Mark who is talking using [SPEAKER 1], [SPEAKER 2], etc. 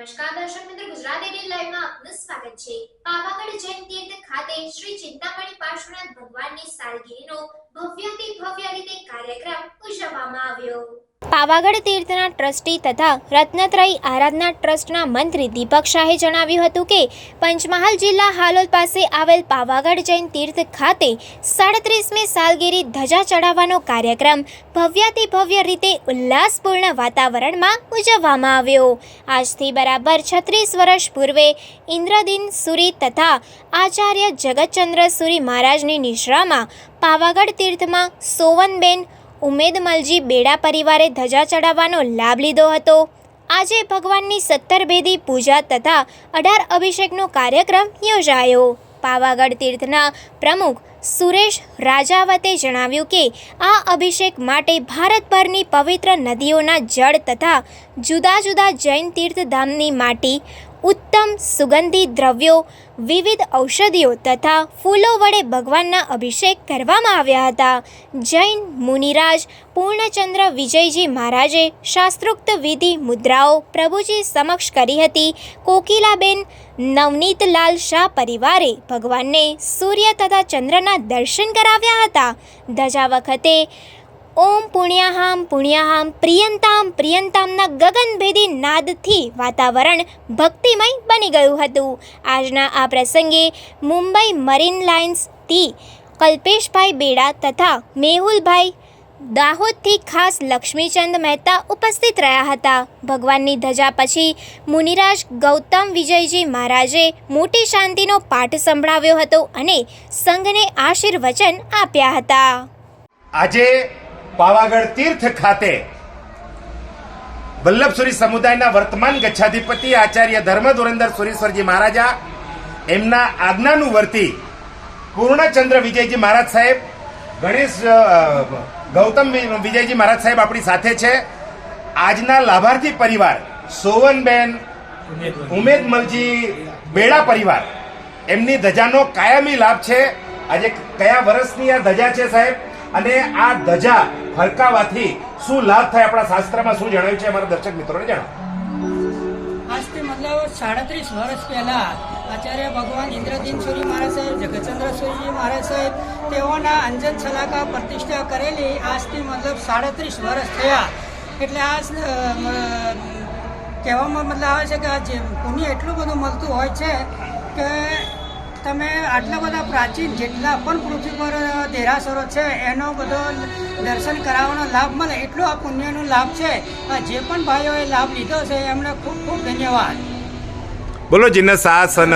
[SPEAKER 1] નમસ્કાર દર્શક મિત્રો, ગુજરાત 18 લાઈવમાં આપનું સ્વાગત છે। પાવાગઢ જૈન તીર્થ ખાતે શ્રી ચિંતામણી પાર્શ્વનાથ ભગવાનની સાલગીરીનો ભવ્યાતિ ભવ્ય રીતે કાર્યક્રમ ઉજવવામાં આવ્યો। પાવાગઢ તીર્થના ટ્રસ્ટી તથા રત્નત્રયી આરાધના ટ્રસ્ટના મંત્રી દીપક શાહે જણાવ્યું હતું કે પંચમહાલ જિલ્લા હાલોલ પાસે આવેલ પાવાગઢ જૈન તીર્થ ખાતે 37મી સાલગીરી ધજા ચડાવવાનો કાર્યક્રમ ભવ્યાતિ ભવ્ય રીતે ઉલ્લાસપૂર્ણ વાતાવરણમાં ઉજવવામાં આવ્યો। આજથી બરાબર 36 વર્ષ પૂર્વે ઇન્દ્રદીન સુરી તથા આચાર્ય જગતચંદ્ર સુરી મહારાજની નિશ્રામાં પાવાગઢ તીર્થમાં સોવનબેન ઉમેદમલજી બેડા પરિવારે ધજા ચડાવવાનો લાભ લીધો હતો। આજે ભગવાનની 17 ભેદી પૂજા તથા 18 અભિષેકનો કાર્યક્રમ યોજાયો। પાવાગઢ તીર્થના પ્રમુખ સુરેશ રાજાવતે જણાવ્યું કે આ અભિષેક માટે ભારતભરની પવિત્ર નદીઓના જળ તથા જુદા જુદા જૈન તીર્થધામની માટી, ઉત્તમ સુગંધી દ્રવ્યો, વિવિધ ઔષધિઓ તથા ફૂલો વડે ભગવાનના અભિષેક કરવામાં આવ્યા હતા। જૈન મુનિરાજ પૂર્ણચંદ્ર વિજયજી મહારાજે શાસ્ત્રોક્ત વિધિ મુદ્રાઓ પ્રભુજી સમક્ષ કરી હતી। કોકિલાબેન નવનીતલાલ શાહ પરિવારે ભગવાનને સૂર્ય તથા ચંદ્રના દર્શન કરાવ્યા હતા। ધજા વખતે ઓમ પુણ્યાહામ પુણ્યાહામ પ્રિયંતામ પ્રિયંતામના ગગનભેદી નાદથી વાતાવરણ ભક્તિમય બની ગયું હતું। આજના આ પ્રસંગે મુંબઈ મરીન લાઇન્સથી કલ્પેશભાઈ બેડા તથા મેહુલભાઈ દાહોદથી ખાસ લક્ષ્મીચંદ મહેતા ઉપસ્થિત રહ્યા હતા। ભગવાનની ધજા પછી મુનિરાજ ગૌતમ વિજયજી મહારાજે મોટી શાંતિનો પાઠ સંભળાવ્યો હતો અને સંઘને આશીર્વચન આપ્યા હતા।
[SPEAKER 2] આજે પાવાગઢ તીર્થ ખાતે વલ્લભસુરી સમુદાયના વર્તમાન ગચ્છાધિપતિ આચાર્ય ધર્મ ધુરંધર સુરેશ્વરજી મહારાજા એમના આજ્ઞાનું વર્તી પૂર્ણચંદ્ર વિજયજી મહારાજ સાહેબ, ગણેશ ગૌતમ વિજયજી મહારાજ સાહેબ આપણી સાથે છે। આજના લાભાર્થી પરિવાર સોવનબેન ઉમેદમલજી બેડા પરિવાર, એમની ધજાનો કાયમી લાભ છે। આજે કયા વર્ષની આ ધજા છે સાહેબ, અને આ ધજા ફરકાવાથી શું લાભ થાય, આપણા શાસ્ત્રમાં શું જણાવ્યું છે, અમારા દર્શક મિત્રોને જણાવો।
[SPEAKER 3] આજથી મતલબ 37 વર્ષ પહેલા આચાર્ય ભગવાન ઇન્દ્રદીન સુરી મહારાજ સાહેબ, જગતચંદ્ર સુરીજી મહારાજ સાહેબ તેઓના અંજન છલાકા પ્રતિષ્ઠા કરેલી આજથી મતલબ 37 વર્ષ થયા। એટલે આ કહેવામાં મતલબ આવે છે કે આ જે પુણ્ય એટલું બધું મળતું હોય છે કે તમે આટલા બધા પ્રાચીન જેટલા પણ પૃથ્વી પર દેરાસરો છે એનો બધો દર્શન કરાવવાનો લાભ મળે, એટલો આ પુણ્યનો લાભ છે। જે પણ ભાઈઓએ લાભ લીધો છે એમને ખૂબ ખૂબ ધન્યવાદ।
[SPEAKER 2] બોલો જીનસાસન।